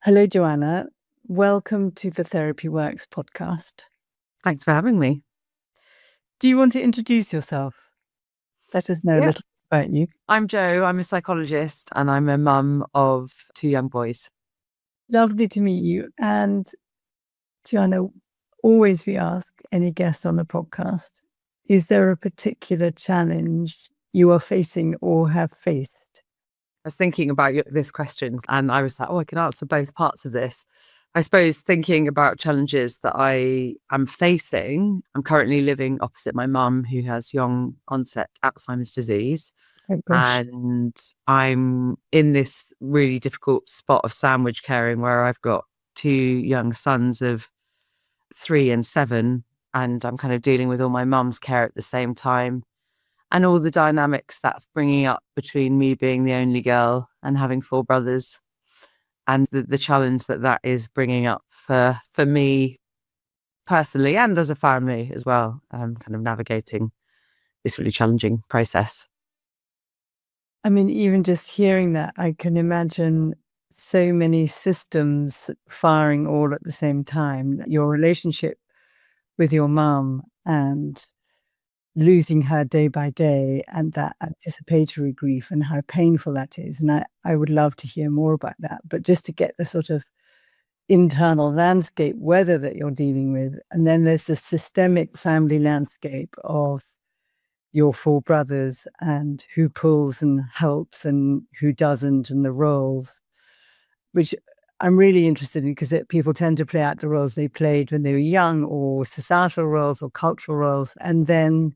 Hello, Joanna. Welcome to the Therapy Works podcast. Thanks for having me. Do you want to introduce yourself? Let us know a Yeah. little about you. I'm Jo. I'm a psychologist and I'm a mum of 2 young boys. Lovely to meet you. And Joanna, always we ask any guest on the podcast, is there a particular challenge you are facing or have faced? I was thinking about this question and I was like, I can answer both parts of this. I suppose thinking about challenges that I am facing, I'm currently living opposite my mum who has young onset Alzheimer's disease. Oh, gosh. And I'm in this really difficult spot of sandwich caring where I've got 2 young sons of 3 and 7, and I'm kind of dealing with all my mum's care at the same time and all the dynamics that's bringing up between me being the only girl and having 4 brothers and the challenge that is bringing up for me personally and as a family as well, kind of navigating this really challenging process. I mean, even just hearing that, I can imagine so many systems firing all at the same time. Your relationship with your mum and losing her day by day and that anticipatory grief and how painful that is. And I would love to hear more about that. But just to get the sort of internal landscape weather that you're dealing with. And then there's the systemic family landscape of your 4 brothers and who pulls and helps and who doesn't and the roles, which I'm really interested in because people tend to play out the roles they played when they were young or societal roles or cultural roles. And then,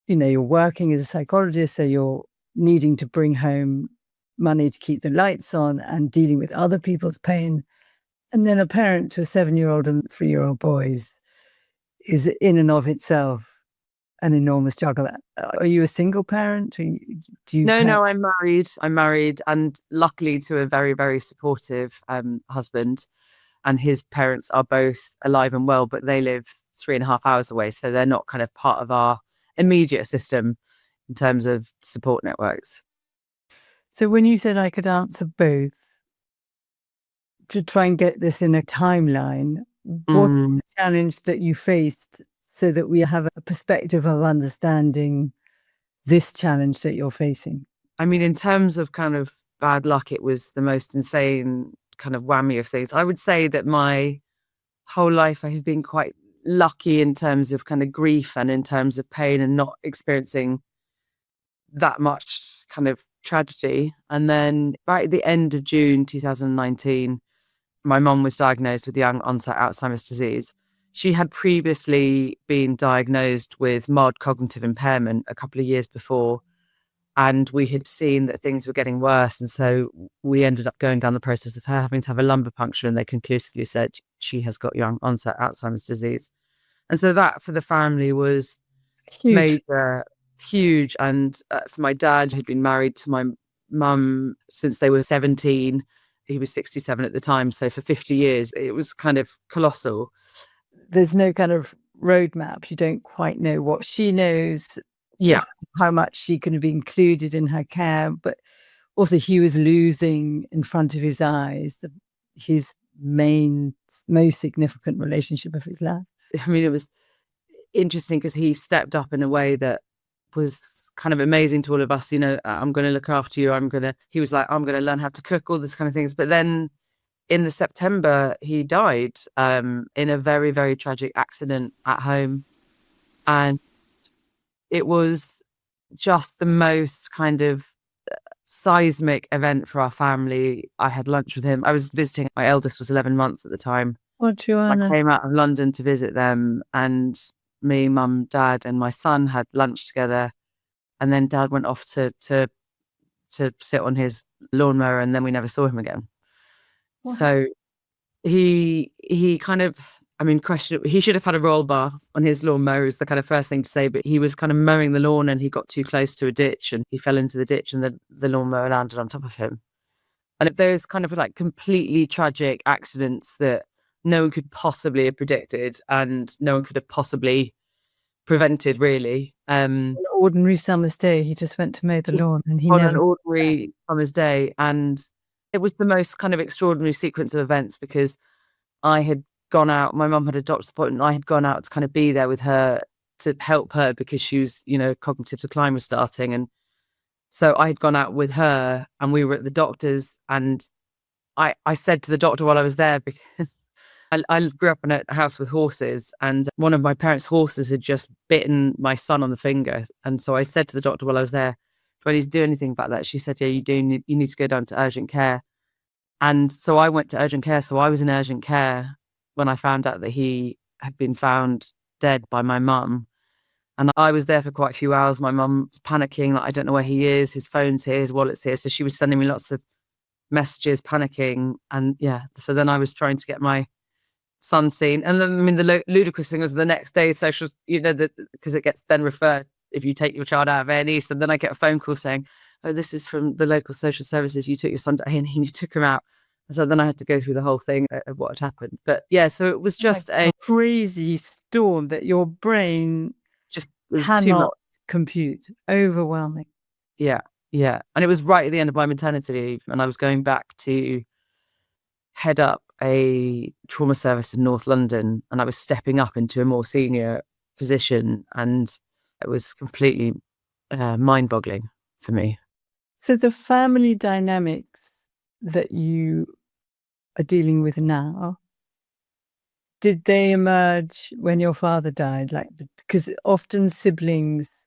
you're working as a psychologist, so you're needing to bring home money to keep the lights on and dealing with other people's pain. And then a parent to a 7-year-old and 3-year-old boys is in and of itself an enormous juggle. Are you a single parent? Do you No, I'm married and luckily to a very, very supportive husband, and his parents are both alive and well, but they live 3.5 hours away. So they're not kind of part of our immediate system in terms of support networks. So when you said I could answer both, to try and get this in a timeline, what's the challenge that you faced so that we have a perspective of understanding this challenge that you're facing? I mean, in terms of kind of bad luck, it was the most insane kind of whammy of things. I would say that my whole life I have been quite lucky in terms of kind of grief and in terms of pain and not experiencing that much kind of tragedy. And then right at the end of June 2019, my mum was diagnosed with young onset Alzheimer's disease. She had previously been diagnosed with mild cognitive impairment a couple of years before, and we had seen that things were getting worse. And so we ended up going down the process of her having to have a lumbar puncture, and they conclusively said she has got young onset Alzheimer's disease. And so that for the family was major, huge. And for my dad, who'd been married to my mum since they were 17, he was 67 at the time. So for 50 years, it was kind of colossal. There's no kind of roadmap. You don't quite know what she knows, how much she can be included in her care. But also he was losing in front of his eyes his most significant relationship of his life. I mean, it was interesting because he stepped up in a way that was kind of amazing to all of us. I'm going to look after you. He was like, I'm going to learn how to cook, all this kind of things. But then in the September, he died in a very, very tragic accident at home. And it was just the most kind of seismic event for our family. I had lunch with him. I was visiting, my eldest was 11 months at the time. Oh, Joanna. I came out of London to visit them, and me, mum, dad, and my son had lunch together. And then dad went off to sit on his lawnmower, and then we never saw him again. Wow. So he kind of, he should have had a roll bar on his lawnmower is the kind of first thing to say, but he was kind of mowing the lawn and he got too close to a ditch and he fell into the ditch and the lawnmower landed on top of him. And those kind of like completely tragic accidents that no one could possibly have predicted and no one could have possibly prevented, really. An ordinary summer's day, he just went to mow the lawn and on an ordinary summer's day. And It was the most kind of extraordinary sequence of events because I had gone out, my mum had a doctor's appointment, and I had gone out to kind of be there with her to help her because she was, cognitive decline was starting. And so I had gone out with her and we were at the doctor's, and I said to the doctor while I was there, because I grew up in a house with horses, and one of my parents' horses had just bitten my son on the finger. And so I said to the doctor while I was there, do I need to do anything about that? She said, yeah, you do. You need to go down to urgent care. And so I went to urgent care. So I was in urgent care when I found out that he had been found dead by my mum. And I was there for quite a few hours. My mum's panicking, like, I don't know where he is. His phone's here, his wallet's here. So she was sending me lots of messages, panicking. And yeah, so then I was trying to get my son seen. And then, I mean, the ludicrous thing was the next day, social, because it gets then referred if you take your child out of A&E. So then I get a phone call saying, oh, this is from the local social services. You took your son to A&E and you took him out. And so then I had to go through the whole thing of what had happened. But yeah, so it was just a crazy storm that your brain just was too much. cannot compute. Overwhelming. Yeah. Yeah. And it was right at the end of my maternity leave. And I was going back to head up a trauma service in North London. And I was stepping up into a more senior position. And it was completely mind-boggling for me. So the family dynamics that you are dealing with now, did they emerge when your father died? Like, because often siblings,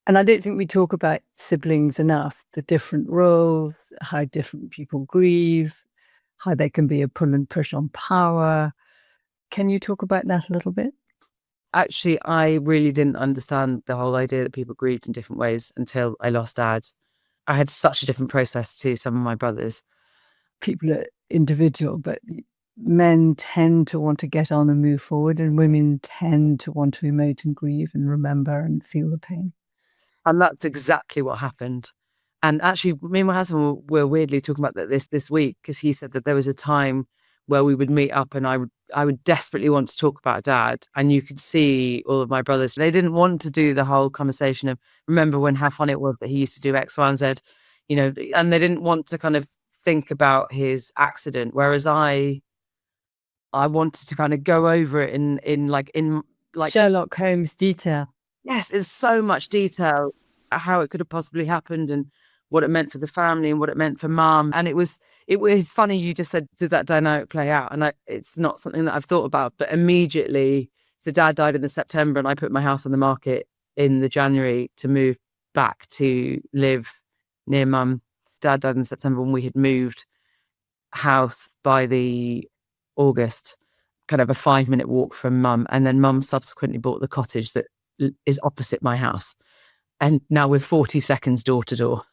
and I don't think we talk about siblings enough, the different roles, how different people grieve, how they can be a pull and push on power. Can you talk about that a little bit? Actually, I really didn't understand the whole idea that people grieved in different ways until I lost Dad. I had such a different process to some of my brothers. People are individual, but men tend to want to get on and move forward, and women tend to want to emote and grieve and remember and feel the pain. And that's exactly what happened. And actually, me and my husband were weirdly talking about that this week, because he said that there was a time where we would meet up and I would desperately want to talk about Dad. And you could see all of my brothers, they didn't want to do the whole conversation of, remember when how fun it was that he used to do X, Y, and Z, and they didn't want to kind of think about his accident. Whereas I wanted to kind of go over it in Sherlock Holmes detail. Yes, it's so much detail, how it could have possibly happened and what it meant for the family and what it meant for Mum. And it was funny, you just said, did that dynamic play out? And it's not something that I've thought about, but immediately, so Dad died in the September and I put my house on the market in the January to move back to live near Mum. Dad died in September when we had moved house by the August, kind of a 5-minute walk from Mum. And then Mum subsequently bought the cottage that is opposite my house. And now we're 40 seconds door to door.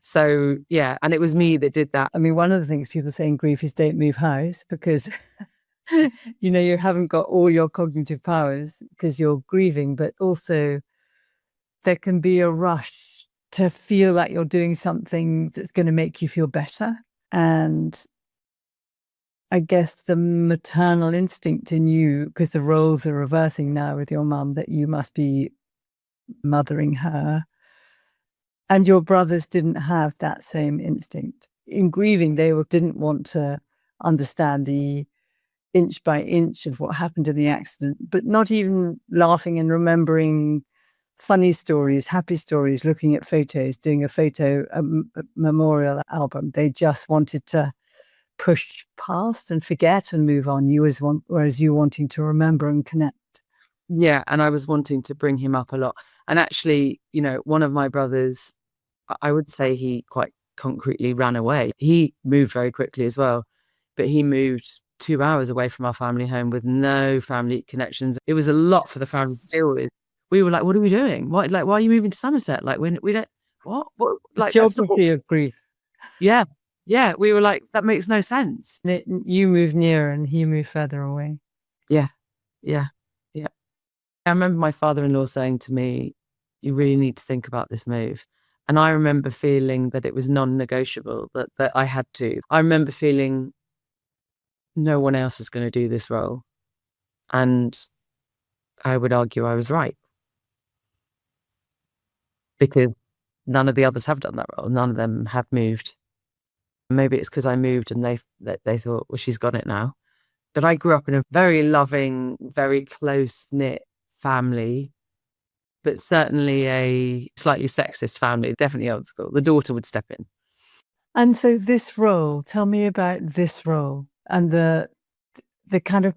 So, yeah. And it was me that did that. I mean, one of the things people say in grief is don't move house because, you haven't got all your cognitive powers because you're grieving, but also there can be a rush to feel like you're doing something that's going to make you feel better. And I guess the maternal instinct in you, because the roles are reversing now with your mum, that you must be mothering her. And your brothers didn't have that same instinct. In grieving, they didn't want to understand the inch by inch of what happened in the accident, but not even laughing and remembering funny stories, happy stories, looking at photos, doing a memorial album. They just wanted to push past and forget and move on. Whereas you wanting to remember and connect. Yeah, and I was wanting to bring him up a lot. And actually, one of my brothers, I would say he quite concretely ran away. He moved very quickly as well, but he moved 2 hours away from our family home with no family connections. It was a lot for the family to deal with. We were like, what are we doing? Why are you moving to Somerset? Like, when we don't, what? Like, geography of grief. Yeah. Yeah. We were like, that makes no sense. You moved nearer and he moved further away. Yeah. Yeah. Yeah. I remember my father-in-law saying to me, you really need to think about this move. And I remember feeling that it was non-negotiable, that I had to. I remember feeling no one else is going to do this role. And I would argue I was right. Because none of the others have done that role. None of them have moved Maybe it's because I moved and they thought, well, she's got it now. But I grew up in a very loving, very close-knit family, but certainly a slightly sexist family, definitely old school. The daughter would step in. And so this role, tell me about this role and the kind of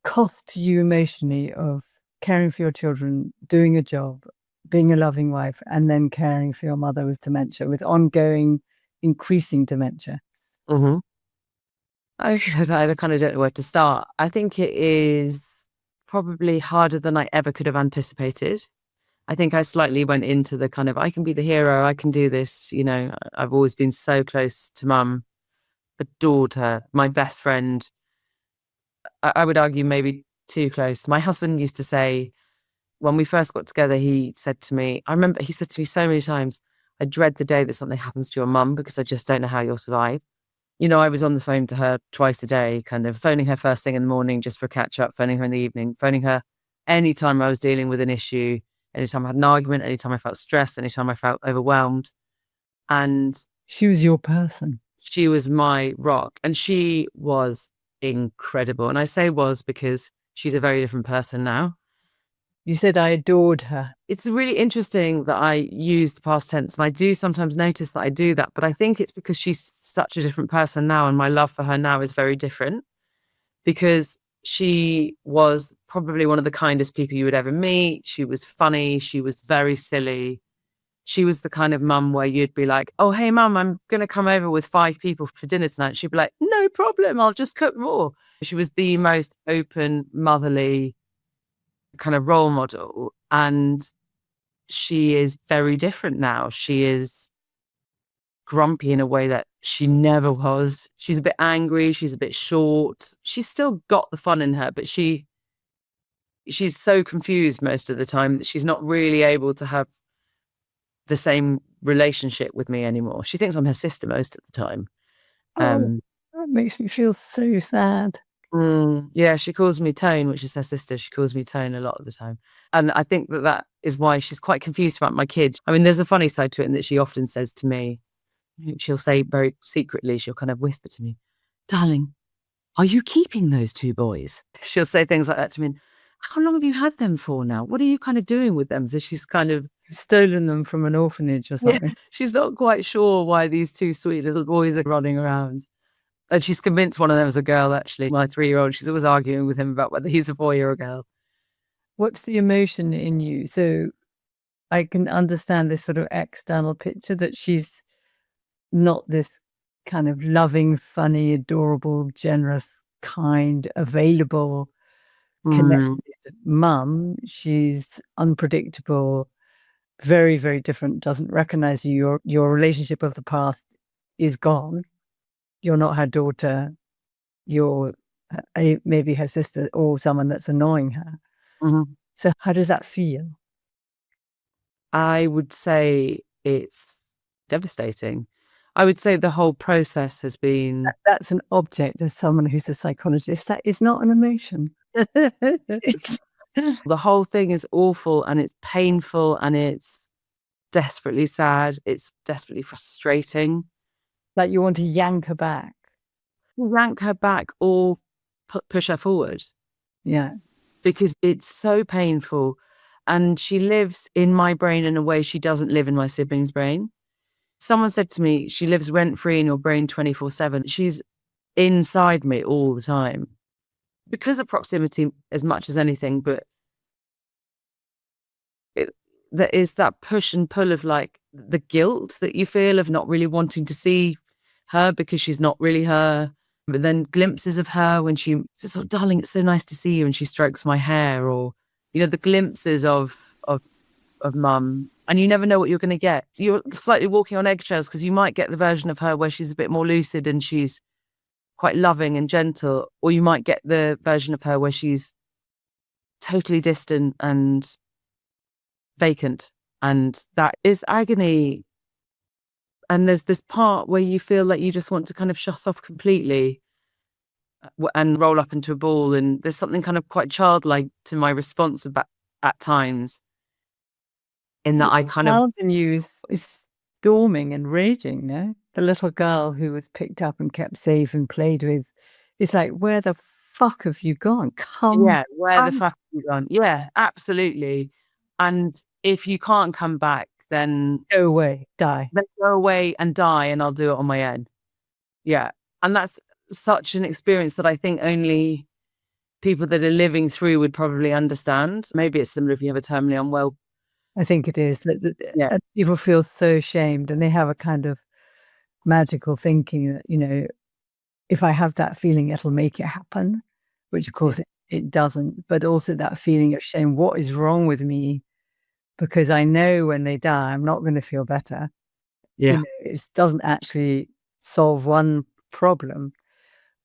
cost to you emotionally of caring for your children, doing a job, being a loving wife, and then caring for your mother with dementia, with ongoing, increasing dementia. Mm-hmm. I kind of don't know where to start. I think it is probably harder than I ever could have anticipated. I think I slightly went into the kind of, I can be the hero, I can do this. I've always been so close to mum, adored her, my best friend. I would argue maybe too close. My husband used to say, when we first got together, he said to me, I remember he said to me so many times, I dread the day that something happens to your mum because I just don't know how you'll survive. I was on the phone to her twice a day, kind of phoning her first thing in the morning just for a catch up, phoning her in the evening, phoning her anytime I was dealing with an issue, anytime I had an argument, anytime I felt stressed, anytime I felt overwhelmed. And she was your person. She was my rock, and she was incredible. And I say was because she's a very different person now. You said I adored her. It's really interesting that I use the past tense, and I do sometimes notice that I do that, but I think it's because she's such a different person now, and my love for her now is very different, because she was probably one of the kindest people you would ever meet. She was funny. She was very silly. She was the kind of mum where you'd be like, oh, hey, mum, I'm going to come over with 5 people for dinner tonight. She'd be like, no problem. I'll just cook more. She was the most open, motherly kind of role model. And she is very different now. She is grumpy in a way that she never was. She's a bit angry. She's a bit short. She's still got the fun in her, but she's so confused most of the time that she's not really able to have the same relationship with me anymore. She thinks I'm her sister most of the time. That makes me feel so sad. Yeah, she calls me Tone, which is her sister. She calls me Tone a lot of the time. And I think that is why she's quite confused about my kids. I mean, there's a funny side to it in that she often says to me, she'll say very secretly, she'll kind of whisper to me, darling, are you keeping those 2 boys? She'll say things like that to me. How long have you had them for now? What are you kind of doing with them? So she's kind of stolen them from an orphanage or something. Yeah, she's not quite sure why these 2 sweet little boys are running around. And she's convinced one of them is a girl, actually. My 3-year-old, she's always arguing with him about whether he's a boy or a girl. What's the emotion in you? So I can understand this sort of external picture that she's not this kind of loving, funny, adorable, generous, kind, available, connected mum. She's unpredictable, very, very different, doesn't recognize you. Your relationship of the past is gone. You're not her daughter. You're maybe her sister or someone that's annoying her. So how does that feel? I would say it's devastating. I would say the whole process has been... That's an object as someone who's a psychologist. That is not an emotion. The whole thing is awful, and it's painful, and it's desperately sad. It's desperately frustrating. Like you want to yank her back. Yank her back or push her forward. Yeah. Because it's so painful. And she lives in my brain in a way she doesn't live in my sibling's brain. Someone said to me, she lives rent-free in your brain 24/7. She's inside me all the time. Because of proximity as much as anything, but there is that push and pull of like the guilt that you feel of not really wanting to see her because she's not really her. But then glimpses of her when she says, oh, darling, it's so nice to see you. And she strokes my hair, or, the glimpses of mum. And you never know what you're going to get. You're slightly walking on eggshells because you might get the version of her where she's a bit more lucid and she's quite loving and gentle. Or you might get the version of her where she's totally distant and vacant. And that is agony. And there's this part where you feel like you just want to kind of shut off completely and roll up into a ball. And there's something kind of quite childlike to my response about at times. In that I kind of... in you is storming and raging, no? The little girl who was picked up and kept safe and played with. It's like, where the fuck have you gone? Come Yeah, where the back. fuck have you gone? Yeah, absolutely. And if you can't come back, Go away, die. then go away and die, and I'll do it on my own. Yeah, and that's such an experience that I think only people that are living through would probably understand. Maybe it's similar if you have a terminally unwell. I think it is. Yeah, People feel so ashamed and they have a kind of magical thinking that, if I have that feeling, it'll make it happen, which of yeah, course it doesn't. But also that feeling of shame. What is wrong with me? Because I know when they die, I'm not going to feel better. yeah, It doesn't actually solve one problem,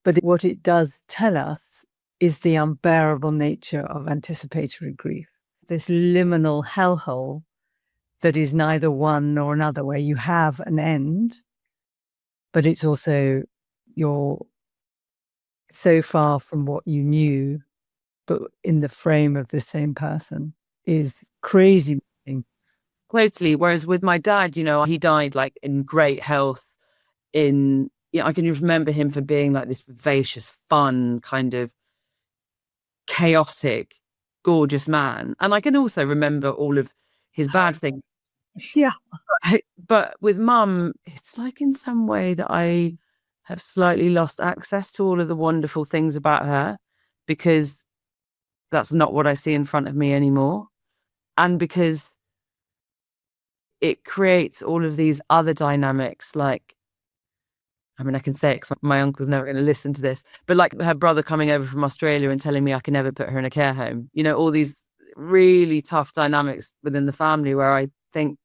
but what it does tell us is the unbearable nature of anticipatory grief. This liminal hellhole that is neither one nor another, where you have an end, but it's also you're so far from what you knew, but in the frame of the same person is crazy. totally. Whereas with my dad, he died like in great health. I can just remember him for being like this vivacious, fun, kind of chaotic, gorgeous man. And I can also remember all of his bad things. Yeah. But with mum, it's like in some way that I have slightly lost access to all of the wonderful things about her, because that's not what I see in front of me anymore. And because it creates all of these other dynamics, like, I mean, I can say it because my uncle's never going to listen to this, but like her brother coming over from Australia and telling me I can never put her in a care home, all these really tough dynamics within the family where I think,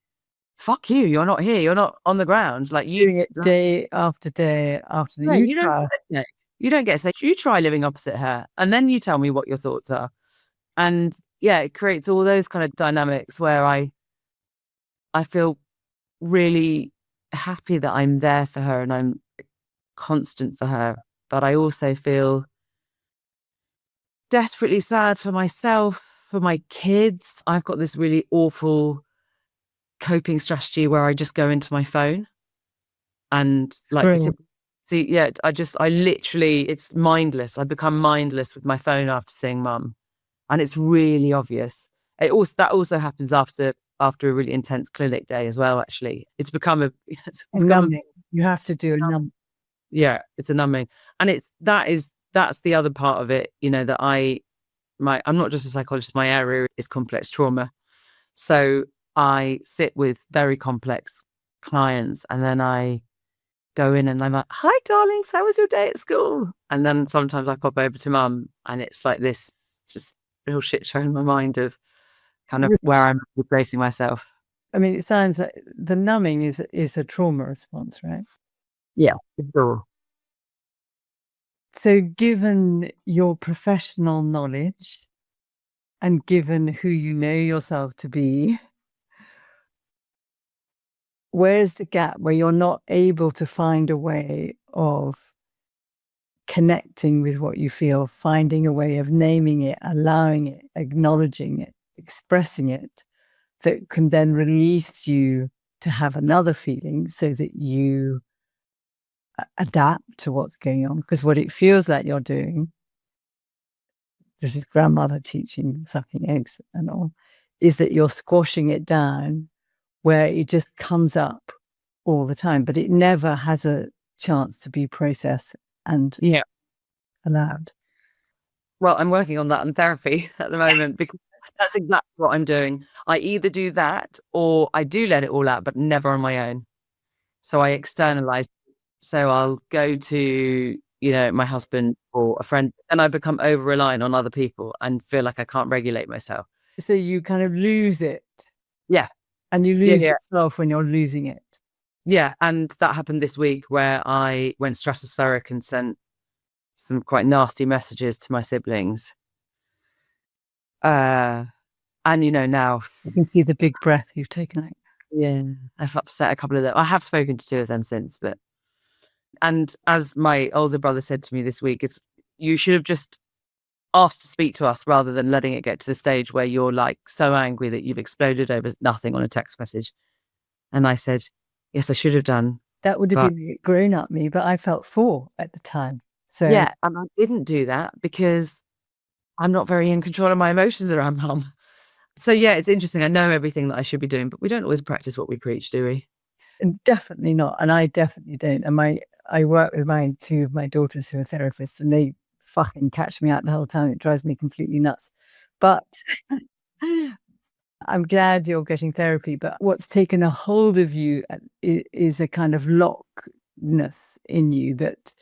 fuck you, you're not here, you're not on the ground. Like Doing it day after day after no, you you don't try. get it. You don't get to say, you try living opposite her and then you tell me what your thoughts are. And yeah, it creates all those kind of dynamics where I feel really happy that I'm there for her and I'm constant for her. But I also feel desperately sad for myself, for my kids. I've got this really awful coping strategy where I just go into my phone and like, Brilliant. see, yeah, I literally, it's mindless. I become mindless with my phone after seeing mum, and it's really obvious. That also happens after a really intense clinic day as well. Actually, it's become Numbing. You have to do a numb. yeah, it's a numbing, and that's the other part of it. That I'm not just a psychologist. My area is complex trauma, so I sit with very complex clients, and then I go in and I'm like, "Hi, darlings, how was your day at school?" And then sometimes I pop over to mum, and it's like this just real shit show in my mind of kind of where I'm replacing myself. I mean, it sounds like the numbing is a trauma response, right? Yeah, sure. So given your professional knowledge and given who you know yourself to be, where's the gap where you're not able to find a way of connecting with what you feel, finding a way of naming it, allowing it, acknowledging it, expressing it, that can then release you to have another feeling so that you adapt to what's going on? Because what it feels like you're doing, this is grandmother teaching sucking eggs and all, is that you're squashing it down where it just comes up all the time, but it never has a chance to be processed and Yeah. allowed. Well, I'm working on that in therapy at the moment because that's exactly what I'm doing. I either do that or I do let it all out, but never on my own. So I externalize. So I'll go to, my husband or a friend, and I become over reliant on other people and feel like I can't regulate myself. So you kind of lose it Yeah. and you Yeah. lose Yeah. yourself when you're losing it. Yeah. And that happened this week where I went stratospheric and sent some quite nasty messages to my siblings. And now, You can see the big breath you've taken out. yeah, I've upset a couple of them. I have spoken to two of them since, and as my older brother said to me this week, you should have just asked to speak to us rather than letting it get to the stage where you're like so angry that you've exploded over nothing on a text message. And I said, Yes, I should have done. That would have But been the grown-up me, but I felt 4 at the time. So yeah, and I didn't do that because I'm not very in control of my emotions around mum. So yeah, it's interesting. I know everything that I should be doing, but we don't always practice what we preach, do we? and definitely not, and I definitely don't. And I work with my 2 of my daughters who are therapists, and they fucking catch me out the whole time. It drives me completely nuts. But I'm glad you're getting therapy, but what's taken a hold of you is a kind of lockness in you that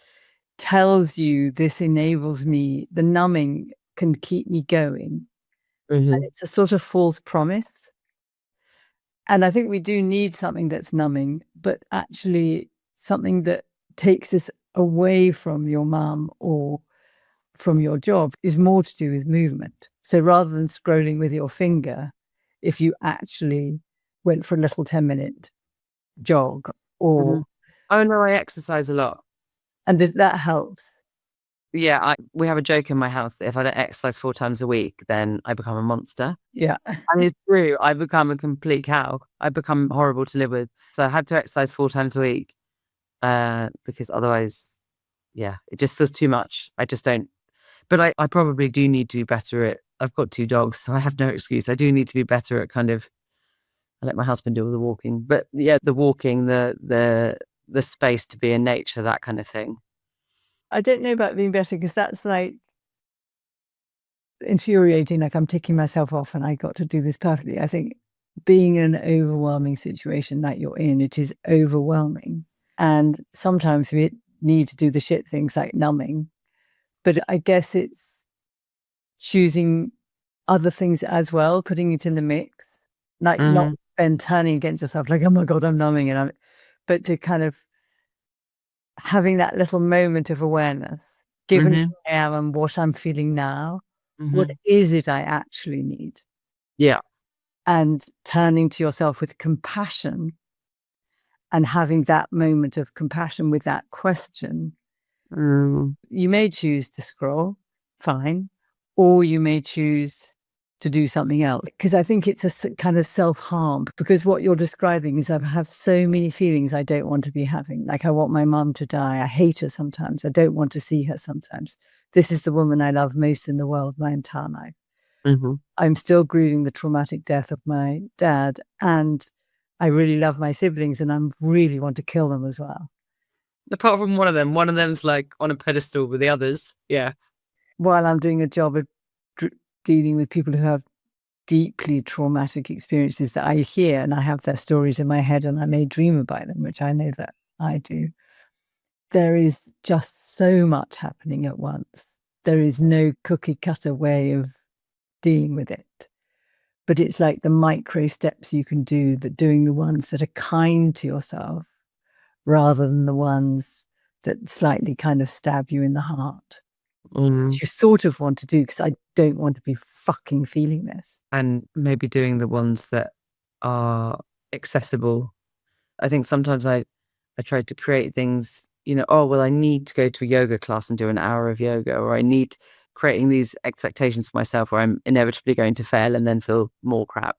tells you this enables me, the numbing can keep me going. And Mhm. it's a sort of false promise. And I think we do need something that's numbing, but actually something that takes us away from your mum or from your job is more to do with movement. So rather than scrolling with your finger, if you actually went for a little 10-minute jog or Mhm. Oh, no, I exercise a lot. and that helps. Yeah, we have a joke in my house that if I don't exercise 4 times a week, then I become a monster. Yeah. And it's true. I become a complete cow. I become horrible to live with. So I have to exercise 4 times a week, because otherwise, yeah, it just feels too much. I just don't. But I probably do need to be better at. I've got 2 dogs, so I have no excuse. I do need to be better at kind of. I let my husband do all the walking, but yeah, the walking, the space to be in nature, that kind of thing. I don't know about being better because that's like infuriating. Like I'm ticking myself off and I got to do this perfectly. I think being in an overwhelming situation like you're in, it is overwhelming. And sometimes we need to do the shit things like numbing. But I guess it's choosing other things as well, putting it in the mix, like not Mhm. then turning against yourself, like, oh my God, I'm numbing and but to kind of having that little moment of awareness, given Mhm. who I am and what I'm feeling now, what Mhm. is it I actually need? Yeah. And turning to yourself with compassion and having that moment of compassion with that question. Mm. You may choose to scroll, fine, or you may choose to do something else. Because I think it's a kind of self-harm, because what you're describing is I have so many feelings I don't want to be having. Like I want my mum to die. I hate her sometimes. I don't want to see her sometimes. This is the woman I love most in the world my entire life. Mhm. I'm still grieving the traumatic death of my dad, and I really love my siblings and I really want to kill them as well. Apart from one of them's like on a pedestal with the others. Yeah. While I'm doing a job of dr dealing with people who have deeply traumatic experiences that I hear, and I have their stories in my head and I may dream about them, which I know that I do. There is just so much happening at once. There is no cookie cutter way of dealing with it. But it's like the micro steps you can do, that doing the ones that are kind to yourself rather than the ones that slightly kind of stab you in the heart, Mm. which you sort of want to do because I don't want to be fucking feeling this. And maybe doing the ones that are accessible. I think sometimes I try to create things, oh, well, I need to go to a yoga class and do an hour of yoga, or I need creating these expectations for myself where I'm inevitably going to fail and then feel more crap.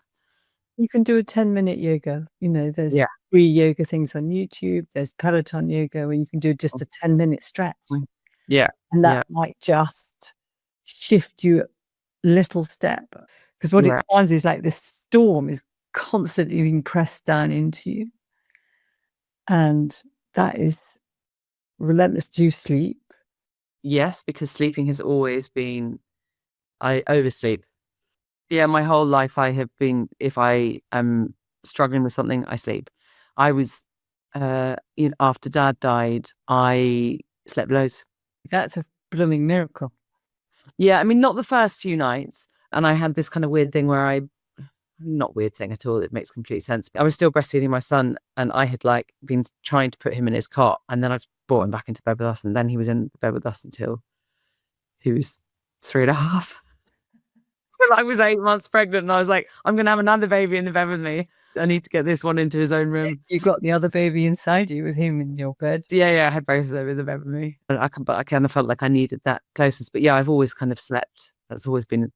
You can do a 10-minute yoga. There's Yeah. free yoga things on YouTube. There's Peloton yoga where you can do just a 10-minute stretch. Mm. Yeah. And that Yeah. might just shift you a little step. Because what it Yeah. sounds is like this storm is constantly being pressed down into you. And that is relentless. Do you sleep? Yes, because sleeping has always been, I oversleep. Yeah, my whole life I have been, if I am struggling with something, I sleep. I was, after dad died, I slept loads. That's a blooming miracle. Yeah, I mean, not the first few nights. And I had this kind of weird thing where not weird thing at all, it makes complete sense. I was still breastfeeding my son and I had like been trying to put him in his cot and then I just brought him back into bed with us and then he was in bed with us until he was 3.5. Till I was 8 months pregnant and I was like, I'm going to have another baby in the bed with me. I need to get this one into his own room. You got the other baby inside you with him in your bed. So yeah, I had both of them in the bed with me. But I kind of felt like I needed that closeness. But yeah, I've always kind of slept. That's always been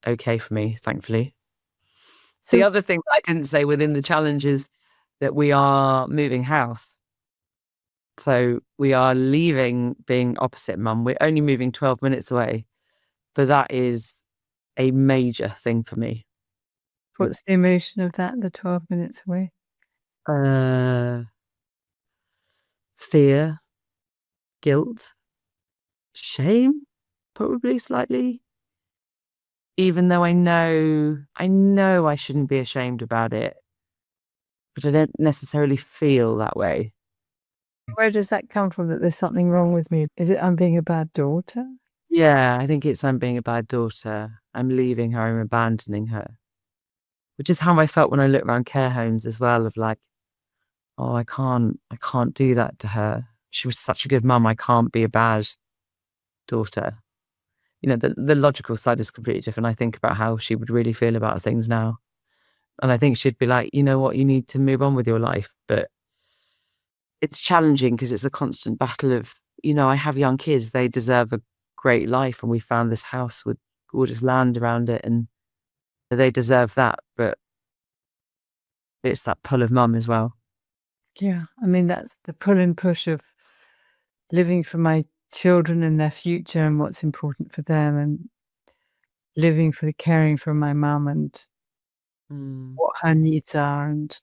okay for me, thankfully. The So other thing that I didn't say within the challenges, that we are moving house. So we are leaving being opposite mum. We're only moving 12 minutes away, but that is a major thing for me. What's the emotion of that, the 12 minutes away? Uh, fear, guilt, shame, probably slightly. Even though I know I shouldn't be ashamed about it, but I don't necessarily feel that way. Where does that come from, that there's something wrong with me? Is it I'm being a bad daughter? Yeah, I think it's I'm being a bad daughter. I'm leaving her, I'm abandoning her. Which is how I felt when I looked around care homes as well, of like, oh, I can't do that to her. She was such a good mum. I can't be a bad daughter. The logical side is completely different. I think about how she would really feel about things now. And I think she'd be like, you know what, you need to move on with your life. But it's challenging because it's a constant battle of, I have young kids, they deserve a great life. And we found this house with gorgeous land around it and they deserve that. But it's that pull of mum as well. Yeah, I mean, that's the pull and push of living for my children and their future and what's important for them, and living for the caring for my mum and Mm. what her needs are and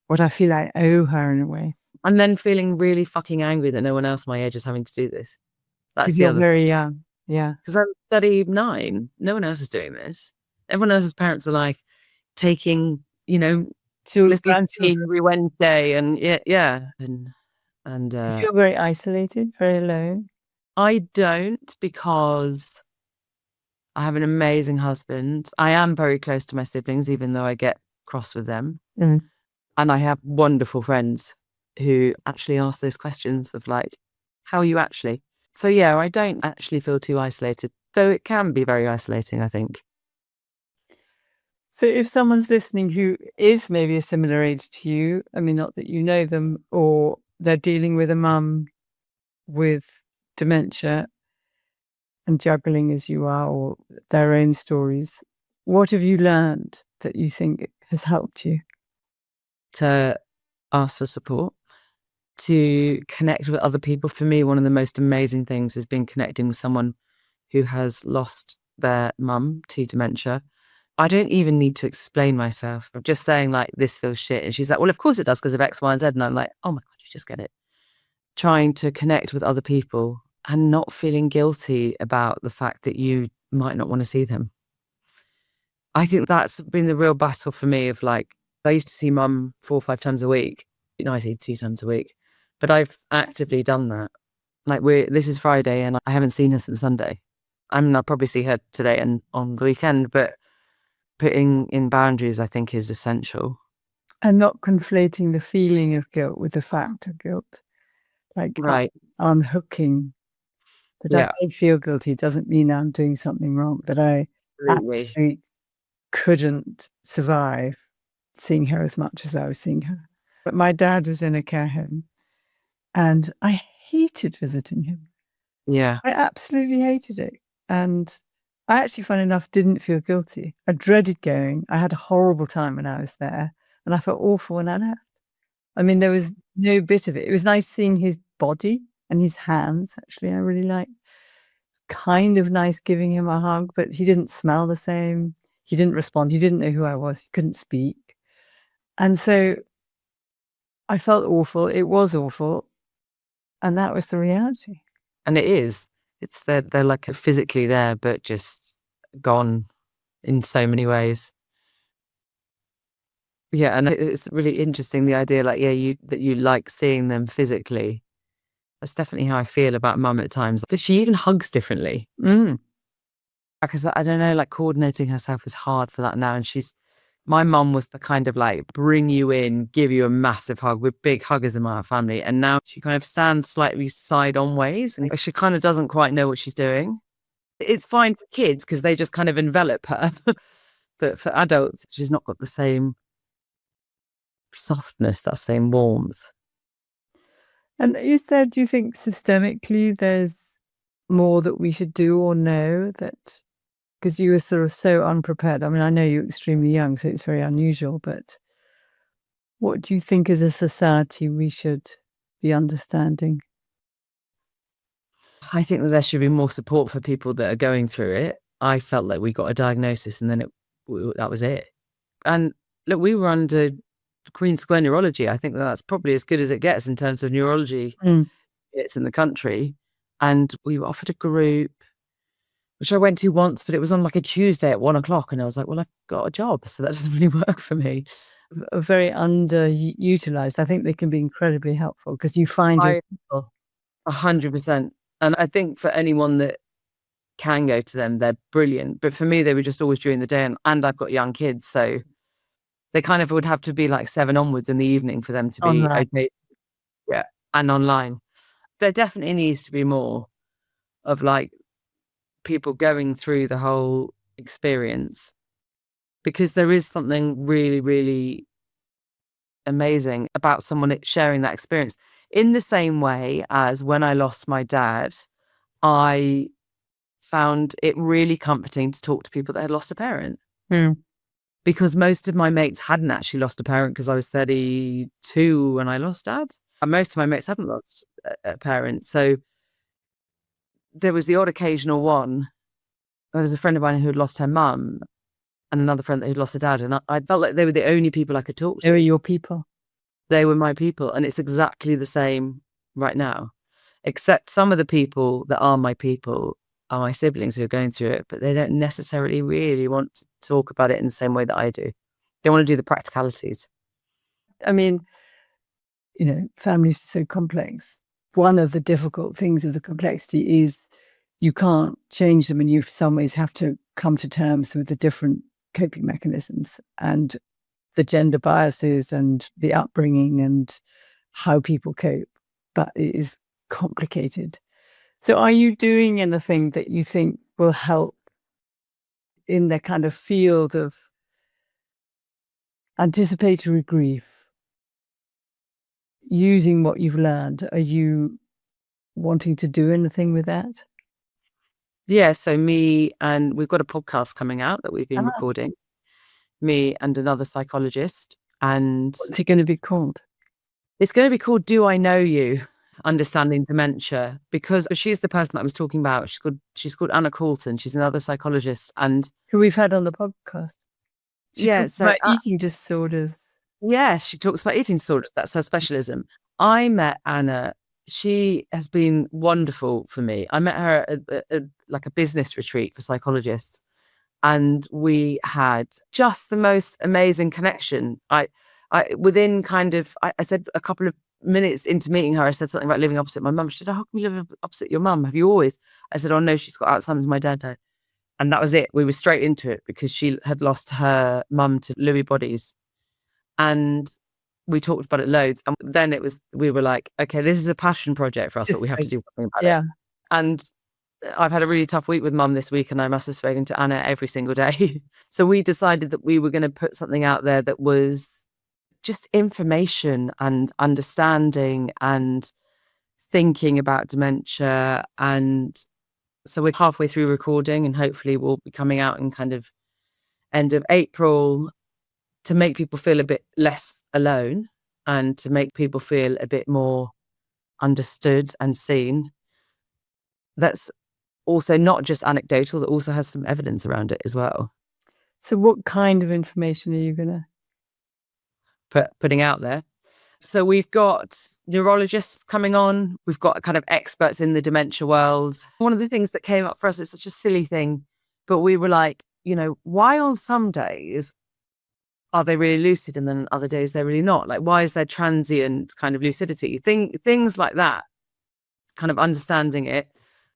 what I feel I owe her in a way. And then feeling really fucking angry that no one else my age is having to do this. That's Because the you're other, very young. Yeah. because I'm 39. No one else is doing this. Everyone else's parents are like taking, little tea Grandchildren. every Wednesday and yeah. And Do you feel very isolated, very alone? I don't, because I have an amazing husband. I am very close to my siblings, even though I get cross with them. Mm. And I have wonderful friends who actually ask those questions of like, how are you actually? So yeah, I don't actually feel too isolated, though it can be very isolating, I think. So if someone's listening who is maybe a similar age to you, I mean, not that you know them, or they're dealing with a mum with dementia and juggling as you are, or their own stories, what have you learned that you think has helped you? To ask for support, to connect with other people. For me, one of the most amazing things has been connecting with someone who has lost their mum to dementia. I don't even need to explain myself. I'm just saying like, this feels shit. And she's like, well, of course it does because of X, Y, and Z. And I'm like, oh my God, you just get it. Trying to connect with other people and not feeling guilty about the fact that you might not want to see them. I think that's been the real battle for me of like, I used to see mum 4 or 5 times a week. I see 2 times a week, but I've actively done that. Like this is Friday and I haven't seen her since Sunday. I mean, I'll probably see her today and on the weekend, but putting in boundaries, I think, is essential. And not conflating the feeling of guilt with the fact of guilt, like Right. unhooking that I Yeah, may feel guilty doesn't mean I'm doing something wrong, that I absolutely. actually couldn't survive seeing her as much as I was seeing her. But my dad was in a care home and I hated visiting him. Yeah. I absolutely hated it. And I actually, fun enough, didn't feel guilty. I dreaded going. I had a horrible time when I was there and I felt awful when I left. I mean, there was no bit of it. It was nice seeing his body and his hands, actually. I really liked. Kind of nice giving him a hug, but he didn't smell the same. He didn't respond. He didn't know who I was. He couldn't speak. And so I felt awful. It was awful. And that was the reality. And it is. It's they're like physically there, but just gone in so many ways. Yeah, and it's really interesting, the idea, like, yeah, that you like seeing them physically. That's definitely how I feel about mum at times. But she even hugs differently. Mm. Because I don't know, like coordinating herself is hard for that now. And my mum was the kind of like bring you in, give you a massive hug. We're big huggers in my family. And now she kind of stands slightly side on ways and she kind of doesn't quite know what she's doing. It's fine for kids because they just kind of envelop her. But for adults, she's not got the same softness, that same warmth. And is there, do you think systemically there's more that we should do or know, that because you were sort of so unprepared? I mean, I know you're extremely young, so it's very unusual, but What do you think as a society we should be understanding? I think that there should be more support for people that are going through it. I felt like we got a diagnosis and then that was it. And look, we were under Queen Square Neurology. I think that's probably as good as it gets in terms of neurology Mm. it's in the country. And we were offered a group, which I went to once, but it was on like a Tuesday at 1:00. And I was like, well, I've got a job, so that doesn't really work for me. Are very underutilized. I think they can be incredibly helpful because you find your I people. 100%. And I think for anyone that can go to them, they're brilliant. But for me, they were just always during the day, and I've got young kids, so they kind of would have to be like 7 onwards in the evening for them to be Online. okay. Yeah, and online. There definitely needs to be more of like people going through the whole experience because there is something really, really amazing about someone sharing that experience. In the same way as when I lost my dad, I found it really comforting to talk to people that had lost a parent. Mm. Because most of my mates hadn't actually lost a parent because I was 32 when I lost dad. And most of my mates hadn't lost a parent. So there was the odd occasional one. There was a friend of mine who had lost her mum and another friend that had lost her dad. And I felt like they were the only people I could talk They were to. your people. They were my people. And it's exactly the same right now. Except some of the people that are my people are my siblings who are going through it, but they don't necessarily really want to talk about it in the same way that I do. They want to do the practicalities. I mean, families are so complex. One of the difficult things of the complexity is you can't change them, and you, for some ways, have to come to terms with the different coping mechanisms and the gender biases and the upbringing and how people cope. But it is complicated. So are you doing anything that you think will help in the kind of field of anticipatory grief? Using what you've learned, are you wanting to do anything with that? Yeah, so me and we've got a podcast coming out that we've been Ah, recording, me and another psychologist, and what's it gonna be called? it's gonna be called Do I Know You? Understanding Dementia, because she's the person that I was talking about. She's called Anna Coulton. She's another psychologist, and Who we've had on the podcast. She yeah, talks so about eating disorders. yeah, she talks about eating disorders. That's her specialism. I met Anna. She has been wonderful for me. I met her at like a business retreat for psychologists, and we had just the most amazing connection. I within kind of, I said a couple of minutes into meeting her, I said something about living opposite my mum. She said, "Oh, how come you live opposite your mum? Have you always?" I said, "Oh no, she's got Alzheimer's. My dad died." And that was it. We were straight into it because she had lost her mum to Lewy bodies. And we talked about it loads. And then we were like, okay, this is a passion project for us, but we Just have to do as something about it. yeah. And I've had a really tough week with mum this week, and I must have spoken to Anna every single day. So we decided that we were going to put something out there that was just information and understanding and thinking about dementia. And so we're halfway through recording, and hopefully we'll be coming out in kind of end of April to make people feel a bit less alone and to make people feel a bit more understood and seen. That's also not just anecdotal, that also has some evidence around it as well. So what kind of information are you gonna Putting out there. So we've got neurologists coming on. We've got kind of experts in the dementia world. One of the things that came up for us, it's such a silly thing, but we were like, why on some days are they really lucid and then other days they're really not? Like, why is there transient kind of lucidity? Things like that, kind of understanding it.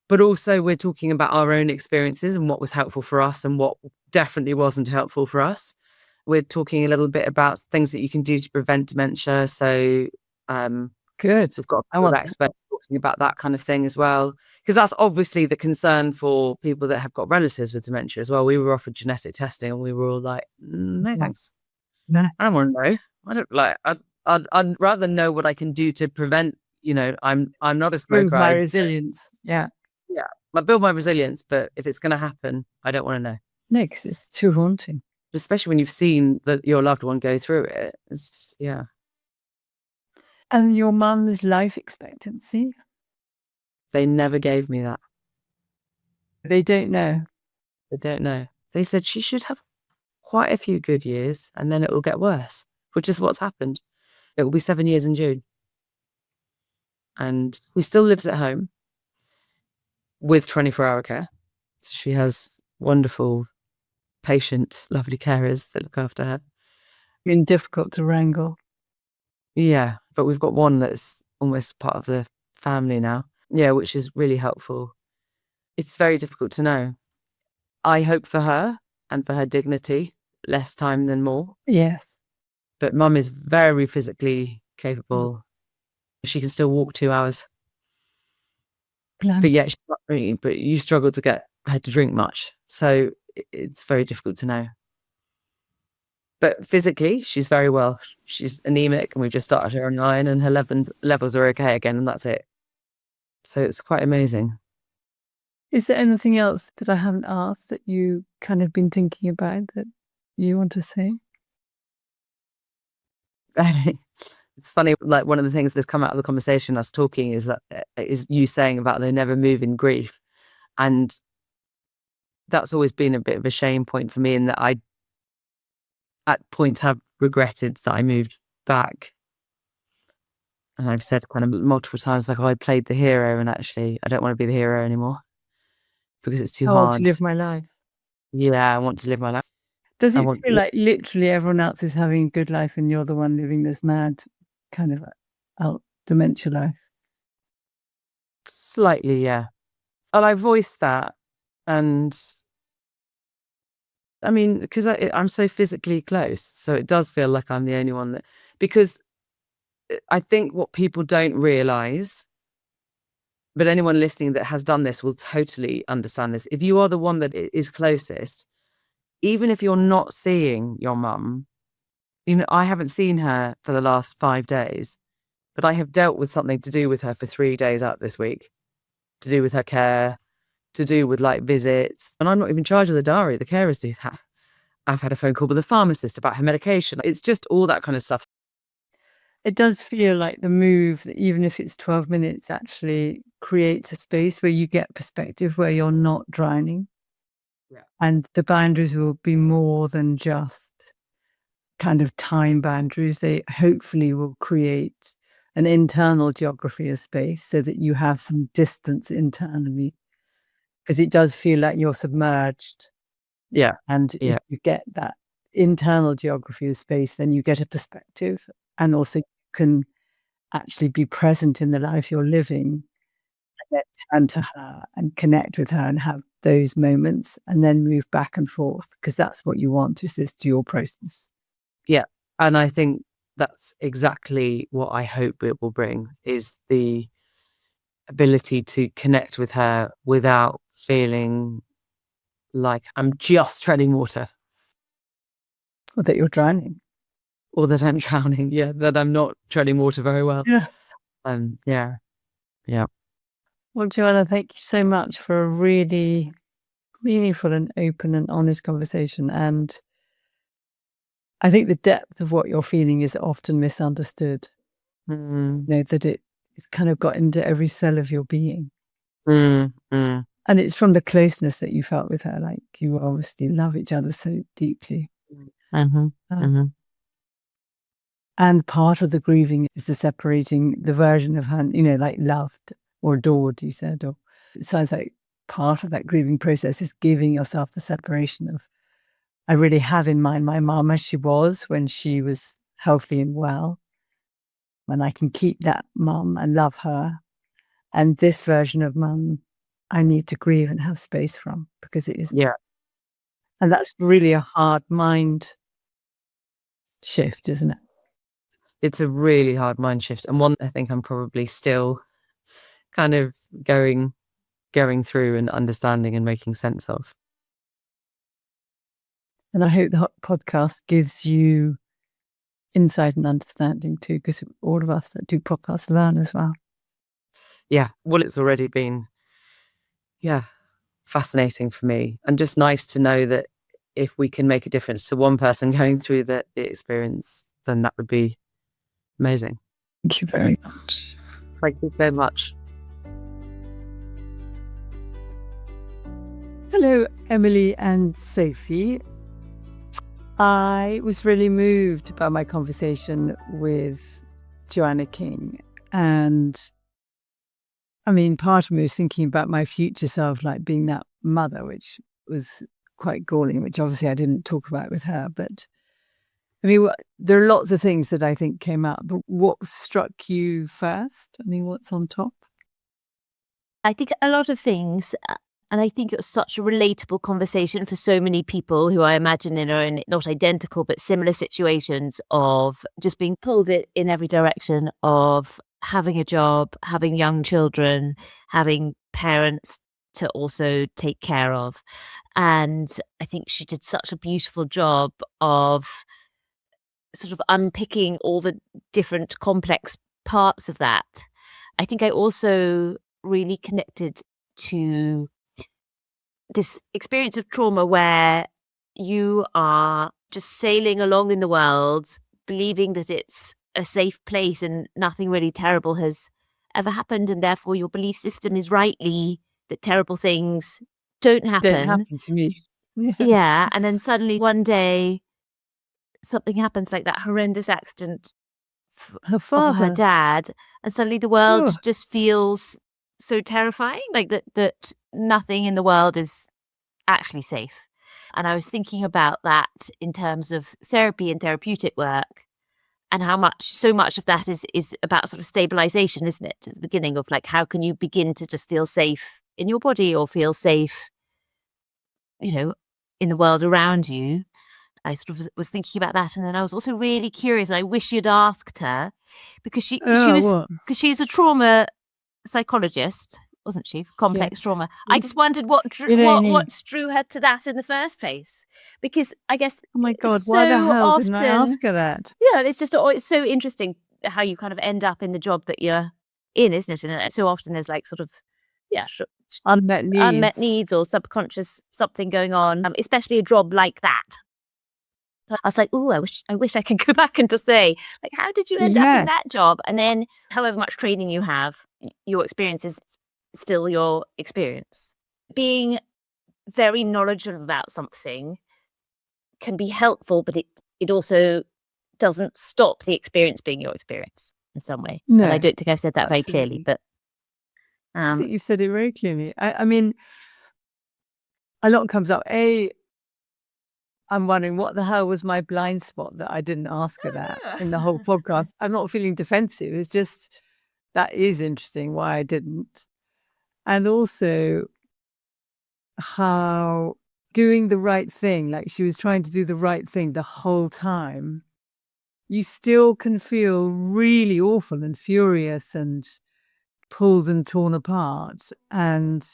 But also we're talking about our own experiences and what was helpful for us and what definitely wasn't helpful for us. We're talking a little bit about things that you can do to prevent dementia. So good? we've got a I couple of want experts talking about that kind of thing as well. Because that's obviously the concern for people that have got relatives with dementia as well. We were offered genetic testing and we were all like, no, thanks. no. I don't want to know. I don't like. I'd rather know what I can do to prevent. I'm not a Improve smoker. my resilience. Yeah. Yeah, I build my resilience, but if it's going to happen, I don't want to know. No, 'cause it's too haunting. Especially when you've seen your loved one go through it. Yeah. And your mum's life expectancy? They never gave me that. They don't know. They don't know. They said she should have quite a few good years and then it will get worse, which is what's happened. It will be 7 years in June. And we still lives at home with 24-hour care. So she has wonderful, patient, lovely carers that look after her. Been difficult to wrangle. Yeah, but we've got one that's almost part of the family now. Yeah, which is really helpful. It's very difficult to know. I hope for her and for her dignity, less time than more. Yes. But mum is very physically capable. She can still walk 2 hours. But yeah, she's not really, but you struggle to get her to drink much. So it's very difficult to know. But physically, she's very well. She's anemic and we've just started her on iron and her levels are okay again and that's it. So it's quite amazing. Is there anything else that I haven't asked that you kind of been thinking about that you want to say? It's funny, like one of the things that's come out of the conversation, us talking, is that is you saying about they never move in grief. And that's always been a bit of a shame point for me in that I, at points, have regretted that I moved back. And I've said kind of multiple times, like, oh, I played the hero and actually I don't want to be the hero anymore because it's too I want hard. to live my life. Yeah, I want to live my life. Does I it want feel like literally everyone else is having a good life and you're the one living this mad kind of dementia life? slightly, yeah. And I voiced that. And I mean, because I'm so physically close, so it does feel like I'm the only one that, because I think what people don't realize, but anyone listening that has done this will totally understand this. If you are the one that is closest, even if you're not seeing your mum, I haven't seen her for the last 5 days, but I have dealt with something to do with her for 3 days out this week, to do with her care, to do with like visits. And I'm not even in charge of the diary. The carers do that. I've had a phone call with the pharmacist about her medication. It's just all that kind of stuff. It does feel like the move, even if it's 12 minutes, actually creates a space where you get perspective, where you're not drowning. Yeah. And the boundaries will be more than just kind of time boundaries. They hopefully will create an internal geography of space so that you have some distance internally, because it does feel like you're submerged. Yeah. And Yeah. if you get that internal geography of space, then you get a perspective and also can actually be present in the life you're living and then turn to her and connect with her and have those moments and then move back and forth, because that's what you want, is this dual process. Yeah. And I think that's exactly what I hope it will bring, is the ability to connect with her without feeling like I'm just treading water Or that you're drowning. or that I'm drowning. Yeah. That I'm not treading water very well. Yeah. Yeah. Yeah. Well, Joanna, thank you so much for a really meaningful and open and honest conversation. And I think the depth of what you're feeling is often misunderstood. Mm. That it's kind of got into every cell of your being. Mm. Mm. And it's from the closeness that you felt with her, like you obviously love each other so deeply. Mm-hmm. Mm-hmm. And part of the grieving is the separating the version of her, like loved or adored, you said. Or it sounds like part of that grieving process is giving yourself the separation of, I really have in mind my mum as she was when she was healthy and well. And I can keep that mum and love her. And this version of mum, I need to grieve and have space from, because it isn't. Yeah. And that's really a hard mind shift, isn't it? It's a really hard mind shift, and one I think I'm probably still kind of going through and understanding and making sense of. And I hope the podcast gives you insight and understanding too, because all of us that do podcasts learn as well. Yeah. Well, it's already been, fascinating for me, and just nice to know that if we can make a difference to one person going through the experience, then that would be amazing. Thank you very much. Thank you so much. Hello, Emily and Sophie. I was really moved by my conversation with Joanna King. And I mean, part of me was thinking about my future self, like being that mother, which was quite galling, which obviously I didn't talk about with her. But I mean, there are lots of things that I think came out, but what struck you first? I mean, what's on top? I think a lot of things, and I think it was such a relatable conversation for so many people who I imagine are in not identical but similar situations of just being pulled in every direction, of having a job, having young children, having parents to also take care of. And I think she did such a beautiful job of sort of unpicking all the different complex parts of that. I think I also really connected to this experience of trauma where you are just sailing along in the world, believing that it's a safe place and nothing really terrible has ever happened, and therefore your belief system is rightly that terrible things don't happen. Didn't happen to me. Yes. Yeah, and then suddenly one day something happens, like that horrendous accident Her of father. her dad, and suddenly the world Oh. just feels so terrifying, like that nothing in the world is actually safe. And I was thinking about that in terms of therapy and therapeutic work, and how so much of that is about sort of stabilization, isn't it? At the beginning of, like, how can you begin to just feel safe in your body or feel safe, in the world around you. I sort of was thinking about that, and then I was also really curious, and I wish you'd asked her, because What? she's a trauma psychologist, wasn't she? Complex Yes. trauma. I just wondered what drew her to that in the first place, because I guess Oh my God, why the so hell didn't I often, ask her that? yeah, it's so interesting how you kind of end up in the job that you're in, isn't it? And so often there's like sort of, yeah, Unmet needs. unmet needs or subconscious something going on, especially a job like that. So I was like, "Ooh, I wish I could go back and just say, like, how did you end up in Yes. that job?" And then however much training you have, your experience is still your experience. Being very knowledgeable about something can be helpful, but it also doesn't stop the experience being your experience in some way. No, And I don't think I've said that very clearly, absolutely. but I think you've said it very clearly. I mean, a lot comes up. I'm wondering what the hell was my blind spot that I didn't ask her that in the whole podcast. I'm not feeling defensive. It's just that is interesting why I didn't. And also how doing the right thing, like she was trying to do the right thing the whole time, you still can feel really awful and furious and pulled and torn apart. And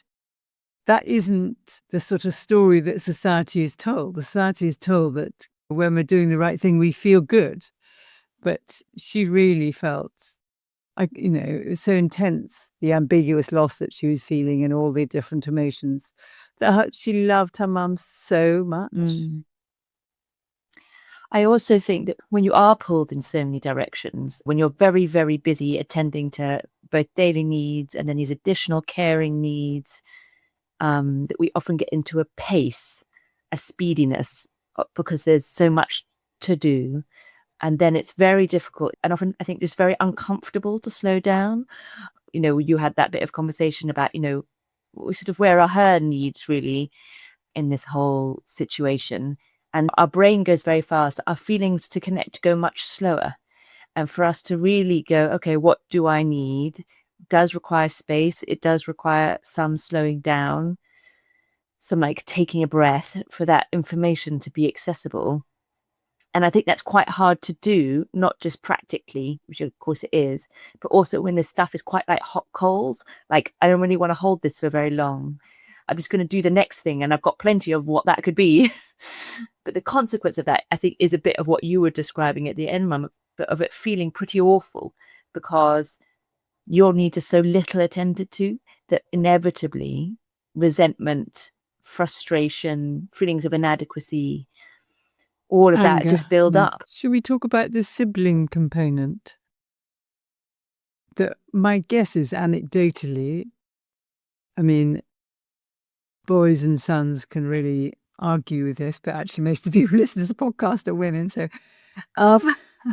that isn't the sort of story that society is told. The society is told that when we're doing the right thing, we feel good. But she really felt, it was so intense, the ambiguous loss that she was feeling and all the different emotions, that she loved her mum so much. I also think that when you are pulled in so many directions, when you're very, very busy attending to both daily needs and then these additional caring needs, that we often get into a pace, a speediness, because there's so much to do. And then it's very difficult. And often I think it's very uncomfortable to slow down. You had that bit of conversation about, sort of where are her needs really in this whole situation. And our brain goes very fast. Our feelings to connect go much slower. And for us to really go, okay, what do I need? Does require space. It does require some slowing down, some like taking a breath for that information to be accessible. And I think that's quite hard to do, not just practically, which of course it is, but also when this stuff is quite like hot coals. Like, I don't really want to hold this for very long. I'm just going to do the next thing, and I've got plenty of what that could be. But the consequence of that, I think, is a bit of what you were describing at the end, Mum, of it feeling pretty awful because your needs are so little attended to that inevitably resentment, frustration, feelings of inadequacy, all of that Anger. just build up. Should we talk about the sibling component? My guess is anecdotally, I mean, boys and sons can really argue with this, but actually most of the people who listen to the podcast are women. So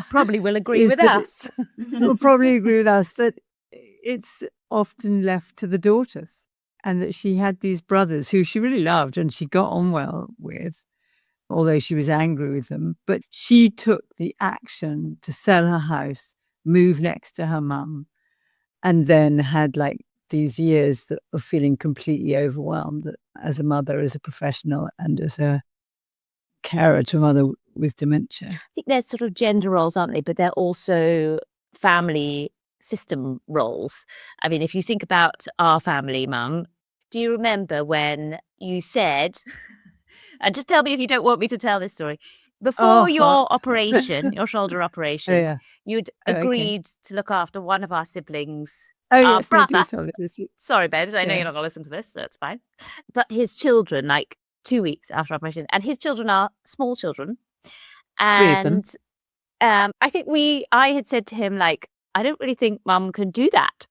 Probably will agree is with that us. will probably agree with us that it's often left to the daughters, and that she had these brothers who she really loved and she got on well with, although she was angry with them. But she took the action to sell her house, move next to her mum, and then had like these years of feeling completely overwhelmed as a mother, as a professional, and as a carer to a mother with dementia. I think there's sort of gender roles, aren't they? But they're also family system roles. I mean, if you think about our family, Mum, do you remember when you said, and just tell me if you don't want me to tell this story, before your operation, your shoulder operation, you'd agreed to look after one of our siblings. Oh, our yes, no, brother. please tell us. Sorry, babes, I know you're not going to listen to this, so it's fine. But his children, like 2 weeks after operation, and his children are small children. Three of them. And I think I had said to him, like, I don't really think Mum can do that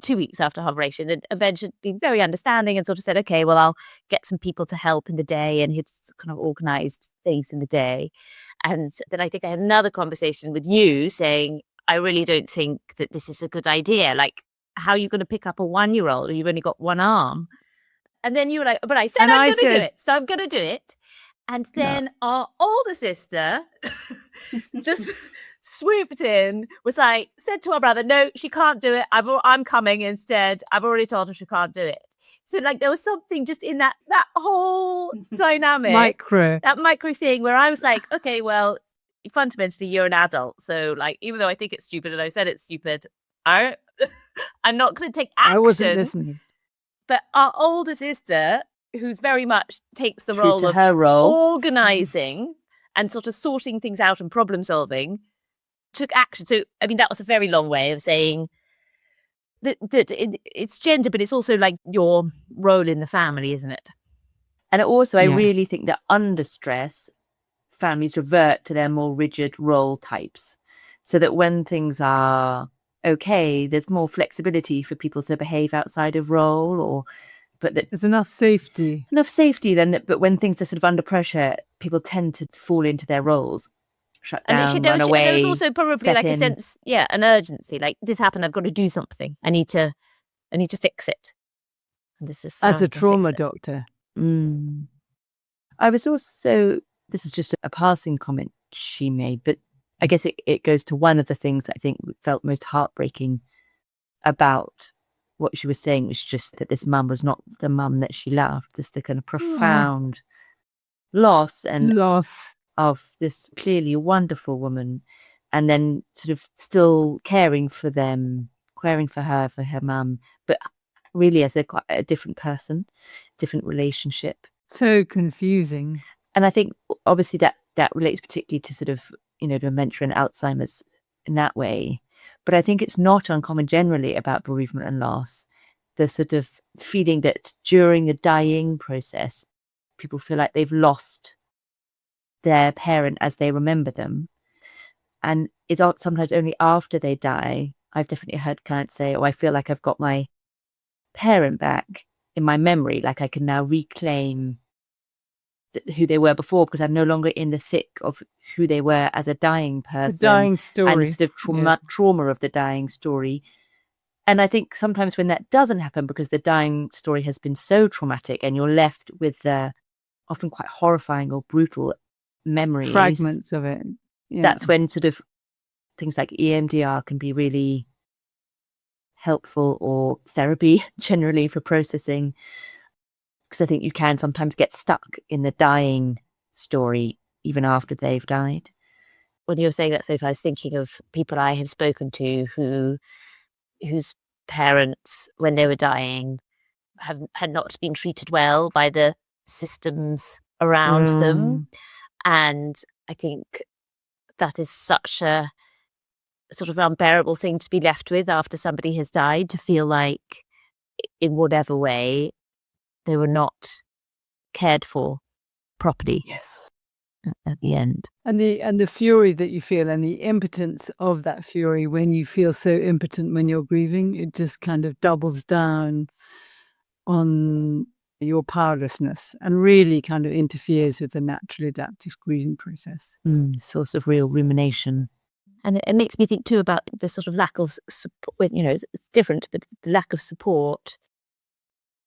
2 weeks after operation. And eventually been very understanding and sort of said, okay, well, I'll get some people to help in the day. And he'd kind of organised things in the day. And then I think I had another conversation with you saying, I really don't think that this is a good idea. Like, how are you going to pick up a 1-year-old? You've only got one arm. And then you were like, but I said I'm going to do it. So I'm going to do it. And then our older sister just swooped in, was like, said to our brother, no, she can't do it. I'm coming instead. I've already told her she can't do it. So like there was something just in that whole dynamic, that micro thing where I was like, okay, well, fundamentally you're an adult. So like, even though I think it's stupid and I said it's stupid, I'm not going to take action. I wasn't listening. But our older sister, who's very much takes the True role to of her role, organising and sort of sorting things out and problem solving, took action. So, I mean, that was a very long way of saying that it's gender, but it's also like your role in the family, isn't it? And also, I really think that under stress, families revert to their more rigid role types, so that when things are okay, there's more flexibility for people to behave outside of role, but that there's enough safety. Then, but when things are sort of under pressure, people tend to fall into their roles, shut down, run away. There was also probably like a sense, an urgency. Like, this happened, I've got to do something. I need to fix it. And this is as a trauma doctor. I was also, this is just a passing comment she made, but I guess it goes to one of the things that I think felt most heartbreaking about what she was saying, was just that this mum was not the mum that she loved. This the kind of profound loss of this clearly wonderful woman, and then sort of still caring for them, caring for her mum, but really as quite a different person, different relationship. So confusing. And I think obviously that relates particularly to sort of, dementia and Alzheimer's in that way. But I think it's not uncommon generally about bereavement and loss, the sort of feeling that during the dying process, people feel like they've lost their parent as they remember them. And it's sometimes only after they die. I've definitely heard clients say, I feel like I've got my parent back in my memory, like I can now reclaim who they were before, because I'm no longer in the thick of who they were as a dying person. The dying story. And the sort of trauma of the dying story. And I think sometimes when that doesn't happen, because the dying story has been so traumatic and you're left with the often quite horrifying or brutal memories. Fragments of it. Yeah. That's when sort of things like EMDR can be really helpful, or therapy generally, for processing. Because I think you can sometimes get stuck in the dying story even after they've died. When you were saying that, Sophie, I was thinking of people I have spoken to whose parents, when they were dying, had not been treated well by the systems around them. And I think that is such a sort of unbearable thing to be left with after somebody has died, to feel like in whatever way they were not cared for properly. Yes. at the end. And the fury that you feel and the impotence of that fury when you feel so impotent when you're grieving, it just kind of doubles down on your powerlessness and really kind of interferes with the naturally adaptive grieving process. Source of real rumination. And it makes me think too about the sort of lack of support. You know, it's different, but the lack of support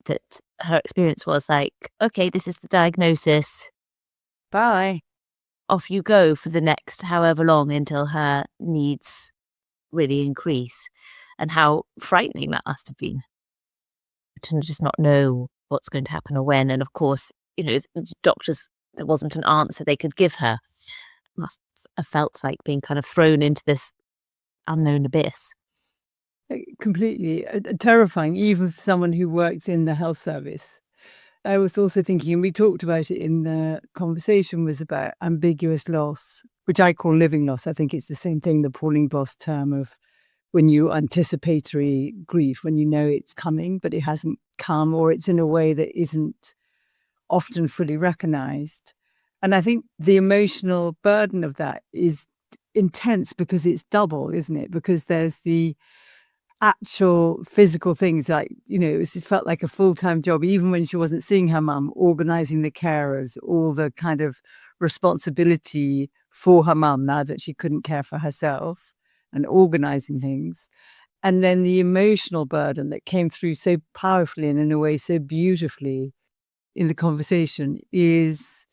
that her experience was like, okay, this is the diagnosis. Bye. Off you go for the next however long until her needs really increase. And how frightening that must have been to just not know what's going to happen or when. And of course, you know, doctors, there wasn't an answer they could give her. Must have felt like being kind of thrown into this unknown abyss. Completely terrifying, even for someone who works in the health service. I was also thinking, and we talked about it in the conversation, was about ambiguous loss, which I call living loss. I think it's the same thing, the Pauline Boss term of when you anticipatory grief, when you know it's coming, but it hasn't come, or it's in a way that isn't often fully recognized. And I think the emotional burden of that is intense because it's double, isn't it? Because there's the actual physical things, like, you know, it felt like a full-time job, even when she wasn't seeing her mum, organizing the carers, all the kind of responsibility for her mum now that she couldn't care for herself, and organizing things. And then the emotional burden that came through so powerfully and in a way so beautifully in the conversation is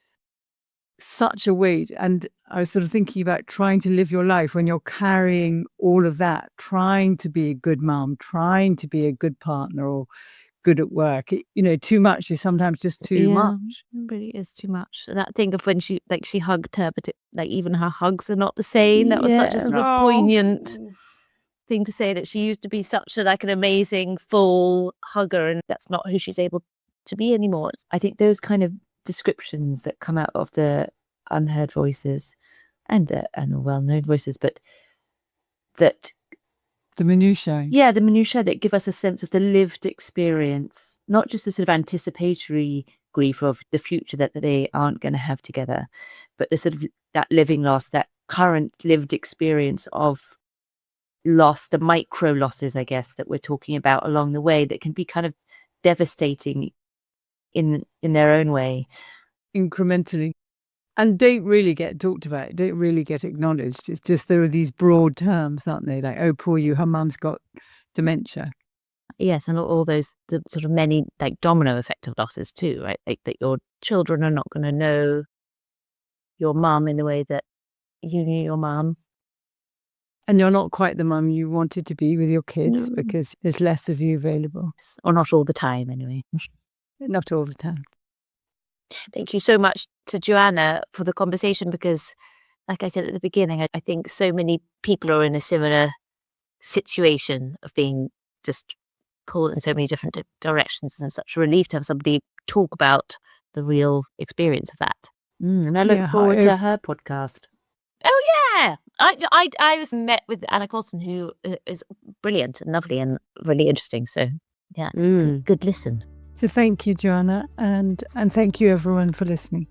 such a weight. And I was sort of thinking about trying to live your life when you're carrying all of that, trying to be a good mum, trying to be a good partner or good at work. You know, too much is sometimes just too much. It really is too much. That thing of when she hugged her, but even her hugs are not the same. That was such a sort of poignant thing to say, that she used to be such an amazing full hugger, and that's not who she's able to be anymore. I think those kind of descriptions that come out of the unheard voices and the well-known voices, but that the minutiae. Yeah, the minutiae that give us a sense of the lived experience, not just the sort of anticipatory grief of the future that they aren't going to have together, but the sort of that living loss, that current lived experience of loss, the micro losses, I guess, that we're talking about along the way, that can be kind of devastating in their own way. Incrementally. And don't really get talked about, don't really get acknowledged. It's just there are these broad terms, aren't they? Like, oh, poor you, her mum's got dementia. Yes, and all those, the sort of many like domino effect of losses too, right? Like that your children are not going to know your mum in the way that you knew your mum. And you're not quite the mum you wanted to be with your kids because there's less of you available. Or not all the time, anyway. Not all the time. Thank you so much to Joanna for the conversation, because, like I said at the beginning, I think so many people are in a similar situation of being just pulled in so many different directions, and such a relief to have somebody talk about the real experience of that. And I look forward to her podcast. Oh yeah, I was met with Anna Coulson, who is brilliant and lovely and really interesting. So yeah, good listen. So thank you, Joanna, and thank you everyone for listening.